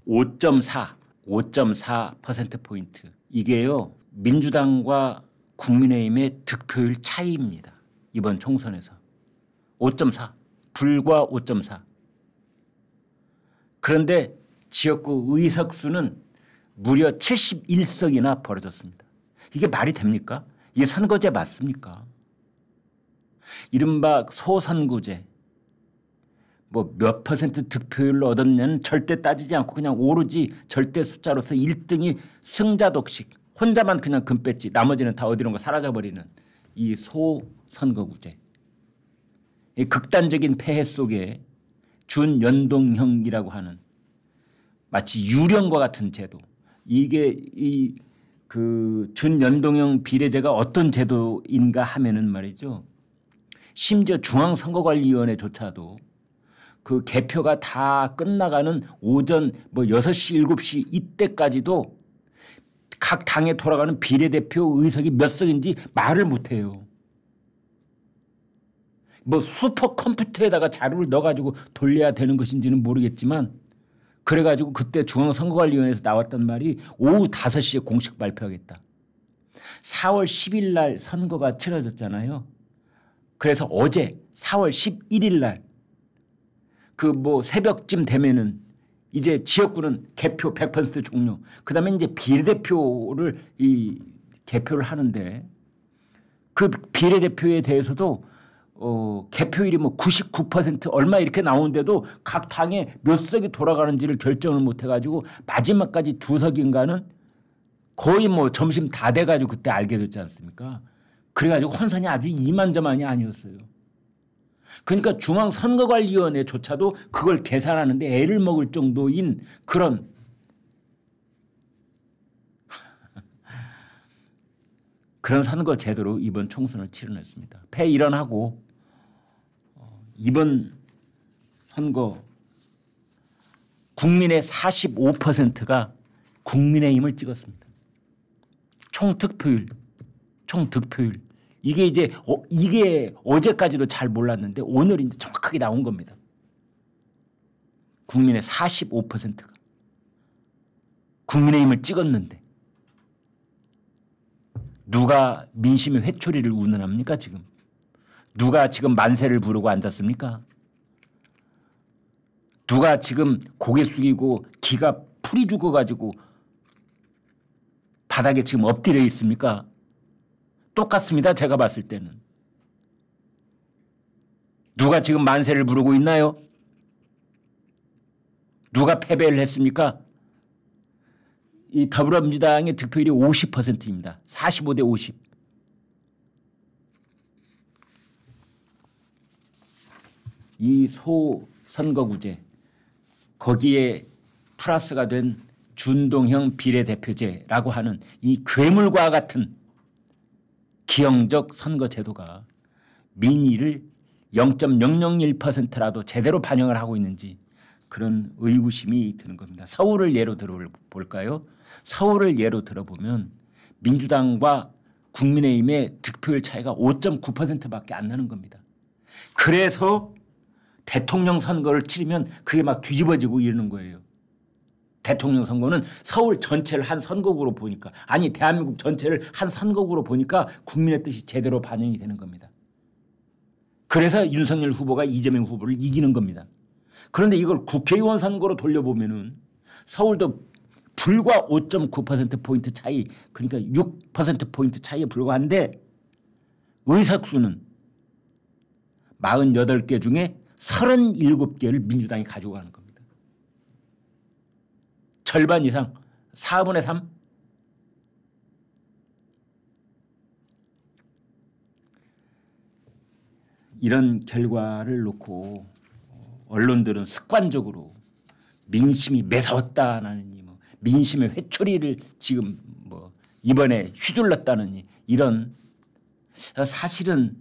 5.4%포인트. 이게요, 민주당과 국민의힘의 득표율 차이입니다. 이번 총선에서. 5.4. 불과 5.4. 그런데 지역구 의석수는 무려 71석이나 벌어졌습니다. 이게 말이 됩니까? 이게 선거제 맞습니까? 이른바 소선구제. 뭐 몇 퍼센트 득표율로 얻었냐는 절대 따지지 않고 그냥 오로지 절대 숫자로서 1등이 승자 독식. 혼자만 그냥 금 뺐지. 나머지는 다 어디론가 사라져버리는 이 소선거구제. 이 극단적인 폐해 속에 준연동형이라고 하는 마치 유령과 같은 제도. 이게 이 그 준연동형 비례제가 어떤 제도인가 하면은 말이죠. 심지어 중앙선거관리위원회조차도 그 개표가 다 끝나가는 오전 뭐 6시, 7시 이때까지도 각 당에 돌아가는 비례대표 의석이 몇 석인지 말을 못해요. 뭐 슈퍼컴퓨터에다가 자료를 넣어가지고 돌려야 되는 것인지는 모르겠지만 그래가지고 그때 중앙선거관리위원회에서 나왔던 말이 오후 5시에 공식 발표하겠다. 4월 10일 날 선거가 치러졌잖아요. 그래서 어제 4월 11일 날 그 뭐 새벽쯤 되면은 이제 지역구는 개표 100% 종료. 그다음에 이제 비례대표를 이 개표를 하는데 그 비례대표에 대해서도 개표율이 뭐 99% 얼마 이렇게 나오는데도 각 당에 몇 석이 돌아가는지를 결정을 못 해가지고 마지막까지 2석인가는 거의 뭐 점심 다 돼가지고 그때 알게 됐지 않습니까? 그래가지고 혼선이 아주 이만저만이 아니었어요. 그러니까 중앙선거관리위원회조차도 그걸 계산하는데 애를 먹을 정도인 그런 그런 선거 제도로 이번 총선을 치러냈습니다. 패일언하고 이번 선거 국민의 45%가 국민의힘을 찍었습니다. 총득표율. 이게 어제까지도 잘 몰랐는데 오늘 이제 정확하게 나온 겁니다. 국민의 45%가 국민의힘을 찍었는데 누가 민심의 회초리를 운운합니까 지금? 누가 지금 만세를 부르고 앉았습니까? 누가 지금 고개 숙이고 기가 풀이 죽어가지고 바닥에 지금 엎드려 있습니까? 똑같습니다. 제가 봤을 때는. 누가 지금 만세를 부르고 있나요? 누가 패배를 했습니까? 이 더불어민주당의 득표율이 50%입니다. 45대 50. 이 소선거구제 거기에 플러스가 된 준동형 비례대표제라고 하는 이 괴물과 같은 기형적 선거제도가 민의를 0.001%라도 제대로 반영을 하고 있는지 그런 의구심이 드는 겁니다. 서울을 예로 들어볼까요? 서울을 예로 들어보면 민주당과 국민의힘의 득표율 차이가 5.9%밖에 안 나는 겁니다. 그래서 대통령 선거를 치르면 그게 막 뒤집어지고 이러는 거예요. 대통령 선거는 서울 전체를 한 선거구로 보니까 아니 대한민국 전체를 한 선거구로 보니까 국민의 뜻이 제대로 반영이 되는 겁니다. 그래서 윤석열 후보가 이재명 후보를 이기는 겁니다. 그런데 이걸 국회의원 선거로 돌려보면은 서울도 불과 5.9%포인트 차이 그러니까 6%포인트 차이에 불과한데 의석수는 48개 중에 37개를 민주당이 가지고 가는 겁니다. 절반 이상 4분의 3. 이런 결과를 놓고 언론들은 습관적으로 민심이 매서웠다느니 뭐 민심의 회초리를 지금 뭐 이번에 휘둘렀다느니 이런 사실은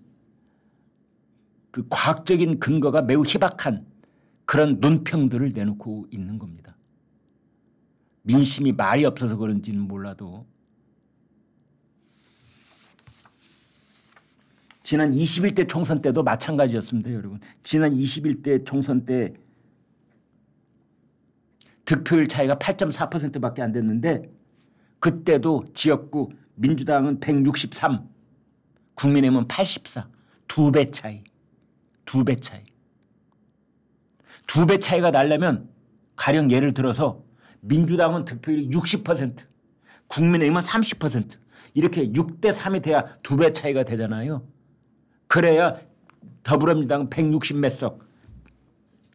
그 과학적인 근거가 매우 희박한 그런 논평들을 내놓고 있는 겁니다. 민심이 말이 없어서 그런지는 몰라도 지난 21대 총선 때도 마찬가지였습니다. 여러분. 지난 21대 총선 때 득표율 차이가 8.4%밖에 안 됐는데 그때도 지역구 민주당은 163, 국민의힘은 84. 2배 차이. 2배 차이. 2배 차이가 나려면 가령 예를 들어서 민주당은 득표율이 60%, 국민의힘은 30%. 이렇게 6대 3이 돼야 2배 차이가 되잖아요. 그래야 더불어민주당은 160 몇 석,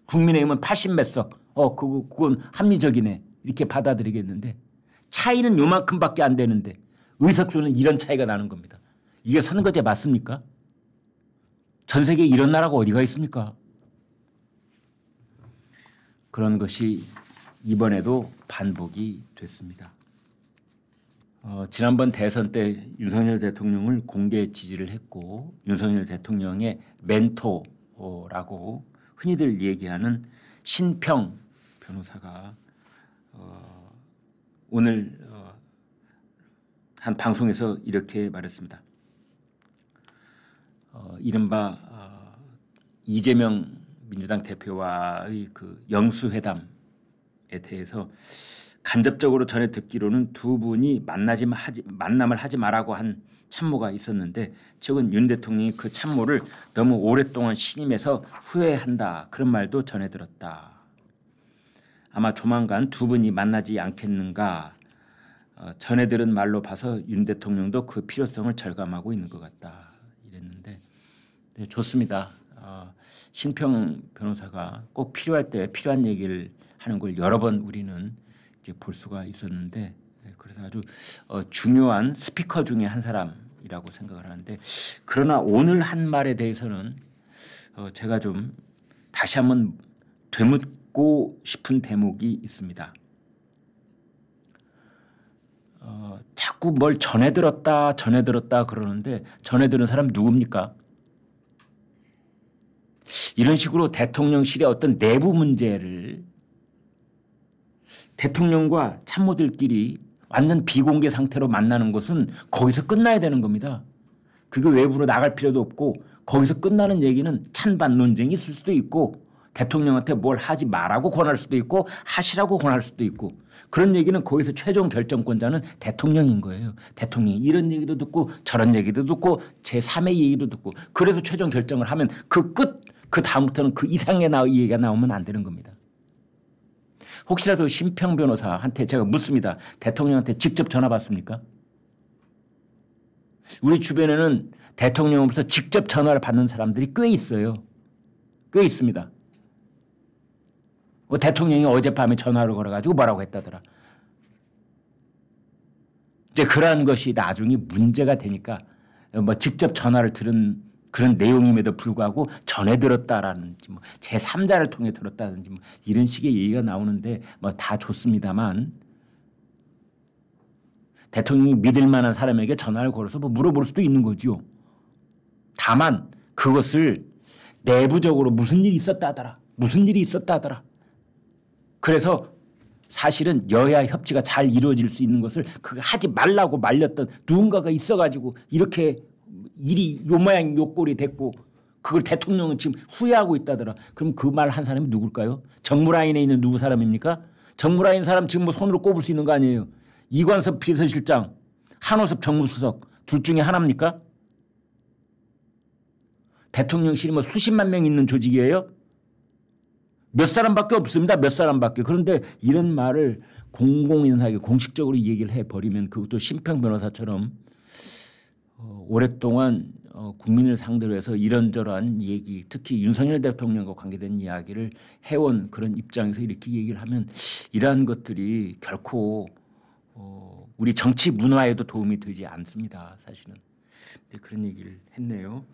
국민의힘은 80 몇 석. 그건 합리적이네. 이렇게 받아들이겠는데 차이는 요만큼밖에 안 되는데 의석수는 이런 차이가 나는 겁니다. 이게 선거제 맞습니까? 전 세계에 이런 나라가 어디가 있습니까? 그런 것이 이번에도 반복이 됐습니다. 지난번 대선 때 윤석열 대통령을 공개 지지를 했고 윤석열 대통령의 멘토라고 흔히들 얘기하는 신평 변호사가 오늘 한 방송에서 이렇게 말했습니다. 이른바 이재명 민주당 대표와의 그 영수회담에 대해서 간접적으로 전에 듣기로는 두 분이 만남을 하지 말라고 한 참모가 있었는데 최근 윤 대통령이 그 참모를 너무 오랫동안 신임해서 후회한다. 그런 말도 전해 들었다. 아마 조만간 두 분이 만나지 않겠는가. 전해 들은 말로 봐서 윤 대통령도 그 필요성을 절감하고 있는 것 같다. 이랬는데 네, 좋습니다. 신평 변호사가 꼭 필요할 때 필요한 얘기를 하는 걸 여러 번 우리는 이제 볼 수가 있었는데 그래서 아주 중요한 스피커 중에 한 사람이라고 생각을 하는데 그러나 오늘 한 말에 대해서는 제가 좀 다시 한번 되묻고 싶은 대목이 있습니다. 자꾸 뭘 전해 들었다 그러는데 전해 들은 사람 누굽니까? 이런 식으로 대통령실의 어떤 내부 문제를 대통령과 참모들끼리 완전 비공개 상태로 만나는 것은 거기서 끝나야 되는 겁니다. 그게 외부로 나갈 필요도 없고 거기서 끝나는 얘기는 찬반 논쟁이 있을 수도 있고 대통령한테 뭘 하지 말라고 권할 수도 있고 하시라고 권할 수도 있고 그런 얘기는 거기서 최종 결정권자는 대통령인 거예요. 대통령이 이런 얘기도 듣고 저런 얘기도 듣고 제3의 얘기도 듣고 그래서 최종 결정을 하면 그 다음부터는 그 이상의 얘기가 나오면 안 되는 겁니다. 혹시라도 신평 변호사한테 제가 묻습니다. 대통령한테 직접 전화 받습니까? 우리 주변에는 대통령으로부터 직접 전화를 받는 사람들이 꽤 있어요. 꽤 있습니다. 대통령이 어젯밤에 전화를 걸어가지고 뭐라고 했다더라. 이제 그러한 것이 나중에 문제가 되니까 직접 전화를 들은 그런 내용임에도 불구하고 전해 들었다라든지 제3자를 통해 들었다든지 이런 식의 얘기가 나오는데 다 좋습니다만 대통령이 믿을 만한 사람에게 전화를 걸어서 물어볼 수도 있는 거죠. 다만 그것을 내부적으로 무슨 일이 있었다더라. 무슨 일이 있었다더라. 그래서 사실은 여야 협치가 잘 이루어질 수 있는 것을 그거 하지 말라고 말렸던 누군가가 있어가지고 이렇게 일이 요 모양 요 꼴이 됐고 그걸 대통령은 지금 후회하고 있다더라. 그럼 그 말 한 사람이 누굴까요? 정무라인에 있는 누구 사람입니까? 정무라인 사람 지금 손으로 꼽을 수 있는 거 아니에요. 이관섭 비서실장, 한호섭 정무수석 둘 중에 하나입니까? 대통령실이 수십만 명 있는 조직이에요? 몇 사람밖에 없습니다. 몇 사람밖에. 그런데 이런 말을 공공연하게 공식적으로 얘기를 해버리면 그것도 신평 변호사처럼 오랫동안 국민을 상대로 해서 이런저런 얘기 특히 윤석열 대통령과 관계된 이야기를 해온 그런 입장에서 이렇게 얘기를 하면 이러한 것들이 결코 우리 정치 문화에도 도움이 되지 않습니다. 사실은. 그런 얘기를 했네요.